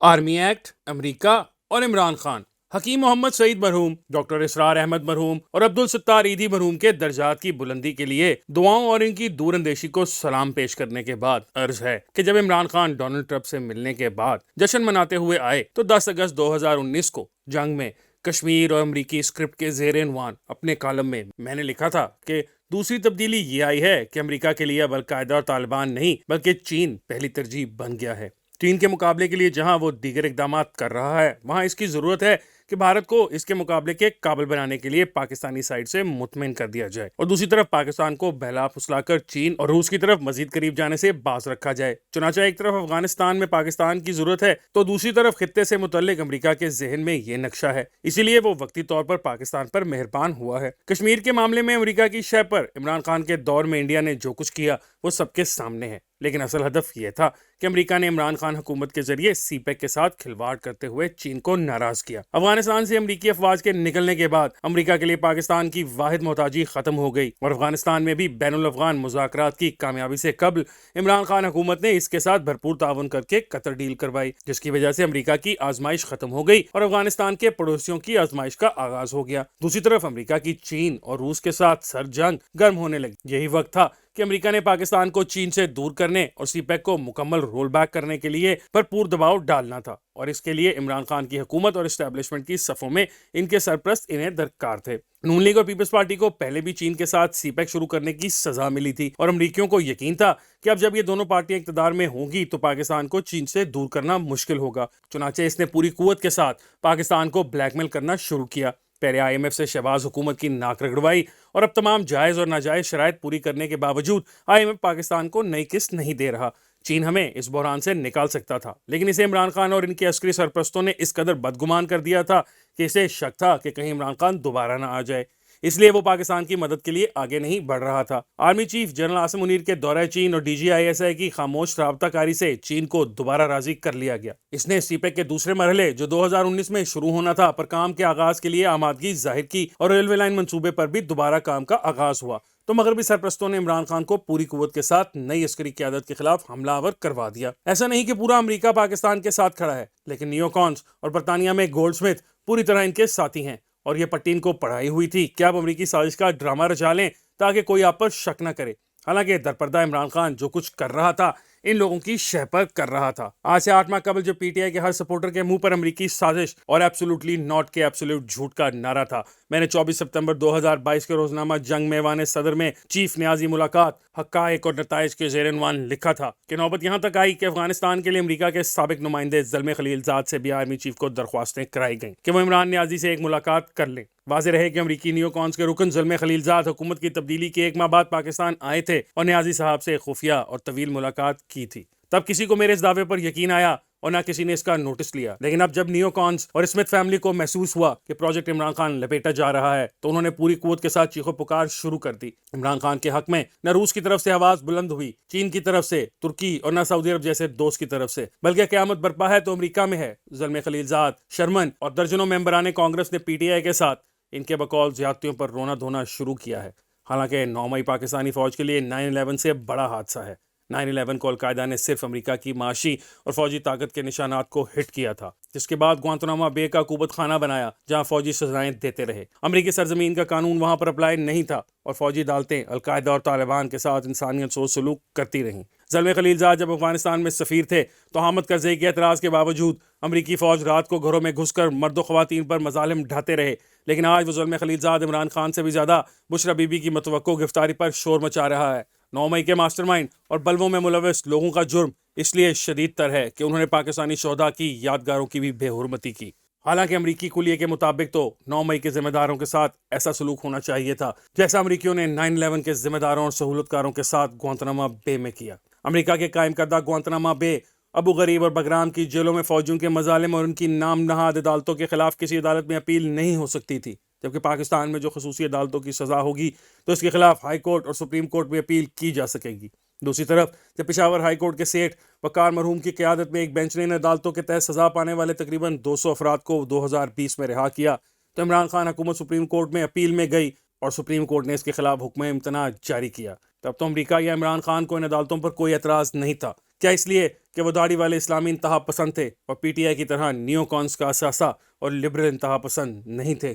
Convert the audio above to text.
Army act, امریکہ اور عمران خان، حکیم محمد سعید مرحوم، doctor اسرار احمد مرحوم اور عبدالستار ایدھی مرحوم کے درجات کی بلندی کے لیے دعاؤں اور ان کی دور اندیشی کو سلام پیش کرنے کے بعد عرض ہے کہ جب عمران خان ڈونلڈ ٹرمپ سے ملنے کے بعد جشن مناتے ہوئے آئے تو 10 اگست 2019 کو جنگ میں کشمیر اور امریکی اسکرپٹ کے زیر عنوان اپنے کالم میں نے لکھا تھا کہ دوسری تبدیلی یہ آئی ہے کہ امریکہ کے لیے اب القاعدہ اور طالبان نہیں بلکہ چین پہلی ترجیح بن گیا ہے۔ چین کے مقابلے کے لیے جہاں وہ دیگر اقدامات کر رہا ہے وہاں اس کی ضرورت ہے کہ بھارت کو اس کے مقابلے کے قابل بنانے کے لیے پاکستانی سائیڈ سے مطمئن کر دیا جائے اور دوسری طرف پاکستان کو بہلا پھسلا کر چین اور روس کی طرف مزید قریب جانے سے باز رکھا جائے۔ چنانچہ ایک طرف افغانستان میں پاکستان کی ضرورت ہے تو دوسری طرف خطے سے متعلق امریکہ کے ذہن میں یہ نقشہ ہے، اسی لیے وہ وقتی طور پر پاکستان پر مہربان ہوا ہے۔ کشمیر کے معاملے میں امریکہ کی شہ پر عمران خان کے دور میں انڈیا نے جو کچھ کیا وہ سب کے سامنے ہے، لیکن اصل ہدف یہ تھا کہ امریکہ نے عمران خان حکومت کے ذریعے سی پیک کے ساتھ کھلواڑ کرتے ہوئے چین کو ناراض کیا۔ افغانستان سے امریکی افواج کے نکلنے کے بعد امریکہ کے لیے پاکستان کی واحد محتاجی ختم ہو گئی اور افغانستان میں بھی بین الافغان مذاکرات کی کامیابی سے قبل عمران خان حکومت نے اس کے ساتھ بھرپور تعاون کر کے قطر ڈیل کروائی، جس کی وجہ سے امریکہ کی آزمائش ختم ہو گئی اور افغانستان کے پڑوسیوں کی آزمائش کا آغاز ہو گیا۔ دوسری طرف امریکہ کی چین اور روس کے ساتھ سر جنگ گرم ہونے لگی۔ یہی وقت تھا کہ امریکہ نے پاکستان کو چین سے دور کرنے اور سی پیک کو مکمل رول بیک کرنے کے لیے بھرپور دباؤ ڈالنا تھا، اور اس کے لیے عمران خان کی حکومت اور اسٹیبلشمنٹ کی صفوں میں ان کے سرپرست انہیں درکار تھے۔ نون لیگ اور پیپلز پارٹی کو پہلے بھی چین کے ساتھ سی پیک شروع کرنے کی سزا ملی تھی اور امریکیوں کو یقین تھا کہ اب جب یہ دونوں پارٹیاں اقتدار میں ہوں گی تو پاکستان کو چین سے دور کرنا مشکل ہوگا۔ چنانچہ اس نے پوری قوت کے ساتھ پاکستان کو بلیک میل کرنا شروع کیا۔ پہلے آئی ایم ایف سے شہباز حکومت کی ناک رگڑوائی اور اب تمام جائز اور ناجائز شرائط پوری کرنے کے باوجود آئی ایم ایف پاکستان کو نئی قسط نہیں دے رہا۔ چین ہمیں اس بحران سے نکال سکتا تھا، لیکن اسے عمران خان اور ان کے عسکری سرپرستوں نے اس قدر بدگمان کر دیا تھا کہ اسے شک تھا کہ کہیں عمران خان دوبارہ نہ آ جائے، اس لیے وہ پاکستان کی مدد کے لیے آگے نہیں بڑھ رہا تھا۔ Army chief general Asim Munir کے دورہ چین اور D G I S I کی خاموش رابطہ کاری سے چین کو دوبارہ راضی کر لیا گیا۔ اس نے سی پیک کے دوسرے مرحلے جو 2019 میں شروع ہونا تھا پر کام کے آغاز کے لیے آمادگی ظاہر کی اور ریلوے لائن منصوبے پر بھی دوبارہ کام کا آغاز ہوا تو مغربی سرپرستوں نے عمران خان کو پوری قوت کے ساتھ نئی عسکری قیادت کے خلاف حملہ آور کروا دیا۔ ایسا نہیں کہ پورا امریکہ پاکستان کے ساتھ کھڑا ہے، لیکن نیو کونز اور برطانیہ میں گولڈ سمتھ پوری طرح ان کے ساتھی ہیں اور یہ پٹی ان کو پڑھائی ہوئی تھی کہ آپ امریکی سازش کا ڈرامہ رچا لیں تاکہ کوئی آپ پر شک نہ کرے۔ حالانکہ درپردہ عمران خان جو کچھ کر رہا تھا ان لوگوں کی شہ پر کر رہا تھا۔ آج سے 8 ماہ قبل جو پی ٹی آئی کے ہر سپورٹر کے منہ پر امریکی سازش اور ایبسولوٹلی ناٹ کے ایبسولوٹ جھوٹ کا نعرہ تھا، میں نے 24 ستمبر 2022 کے روزنامہ جنگ میں ایوان صدر میں چیف نیازی ملاقات حقائق اور نتائج کے زیر عنوان لکھا تھا کہ نوبت یہاں تک آئی کہ افغانستان کے لیے امریکہ کے سابق نمائندے زلمے خلیل زاد سے بھی آرمی چیف کو درخواستیں کرائی گئیں کہ وہ عمران نیازی سے ایک ملاقات کر لیں۔ واضح رہے کہ امریکی نیو کونز کے رکن زلمے خلیل زاد حکومت کی تبدیلی کے 1 ماہ بعد پاکستان آئے تھے اور نیازی صاحب سے خفیہ اور طویل ملاقات کی تھی۔ تب کسی کو میرے اس دعوے پر یقین آیا اور نہ کسی نے اس کا نوٹس لیا، لیکن اب جب نیو کونز اور اسمتھ فیملی کو محسوس ہوا کہ پروجیکٹ عمران خان لپیٹا جا رہا ہے تو انہوں نے پوری قوت کے ساتھ چیخو پکار شروع کر دی۔ عمران خان کے حق میں نہ روس کی طرف سے آواز بلند ہوئی، چین کی طرف سے، ترکی اور نہ سعودی عرب جیسے دوست کی طرف سے، بلکہ قیامت برپا ہے تو امریکہ میں ہے۔ زلمے خلیل زاد، شرمن اور درجنوں ممبران کانگریس نے پی ٹی آئی کے ساتھ ان کے بقول زیادتیوں پر رونا دھونا شروع کیا ہے۔ حالانکہ 9 مئی پاکستانی فوج کے لیے 9/11 سے بڑا حادثہ ہے۔ 9/11 کو القاعدہ نے صرف امریکہ کی معاشی اور فوجی طاقت کے نشانات کو ہٹ کیا تھا، جس کے بعد گوانتانامو بے کا عقوبت خانہ بنایا جہاں فوجی سزائیں دیتے رہے۔ امریکی سرزمین کا قانون وہاں پر اپلائی نہیں تھا اور فوجی عدالتیں القاعدہ اور طالبان کے ساتھ انسانیت سوچ سلوک کرتی رہیں۔ زلمے خلیل زاد جب افغانستان میں سفیر تھے تو حامد کرزئی کے اعتراض کے باوجود امریکی فوج رات کو گھروں میں گھس کر مرد و خواتین پر مظالم ڈھاتے رہے، لیکن آج وہ زلمے خلیل زاد عمران خان سے بھی زیادہ بشرا بی بی کی متوقع گرفتاری پر شور مچا رہا ہے۔ 9 مئی کے ماسٹر مائنڈ اور بلووں میں ملوث لوگوں کا جرم اس لیے شدید تر ہے کہ انہوں نے پاکستانی شہداء کی یادگاروں کی بھی بے حرمتی کی۔ حالانکہ امریکی کلیے کے مطابق تو 9 مئی کے ذمہ داروں کے ساتھ ایسا سلوک ہونا چاہیے تھا جیسا امریکیوں نے 9/11 کے ذمہ داروں اور سہولت کاروں کے ساتھ گوانتانامو بے میں کیا۔ امریکہ کے قائم کردہ گوانتانامو بے، ابو غریب اور بگرام کی جیلوں میں فوجیوں کے مظالم اور ان کی نام نہاد عدالتوں کے خلاف کسی عدالت میں اپیل نہیں ہو سکتی تھی، جبکہ پاکستان میں جو خصوصی عدالتوں کی سزا ہوگی تو اس کے خلاف ہائی کورٹ اور سپریم کورٹ میں اپیل کی جا سکے گی۔ دوسری طرف جب پشاور ہائی کورٹ کے سیٹ وقار مرحوم کی قیادت میں ایک بینچ نے ان عدالتوں کے تحت سزا پانے والے تقریباً 200 افراد کو 2020 میں رہا کیا تو عمران خان حکومت سپریم کورٹ میں اپیل میں گئی اور سپریم کورٹ نے اس کے خلاف حکم امتناع جاری کیا۔ تب تو امریکہ یا عمران خان کو ان عدالتوں پر کوئی اعتراض نہیں تھا کیا اس لیے کہ وہ داڑھی والے اسلامی انتہا پسند تھے اور پی ٹی آئی کی طرح نیو کانس کا اثاثہ اور لبرل انتہا پسند نہیں تھے؟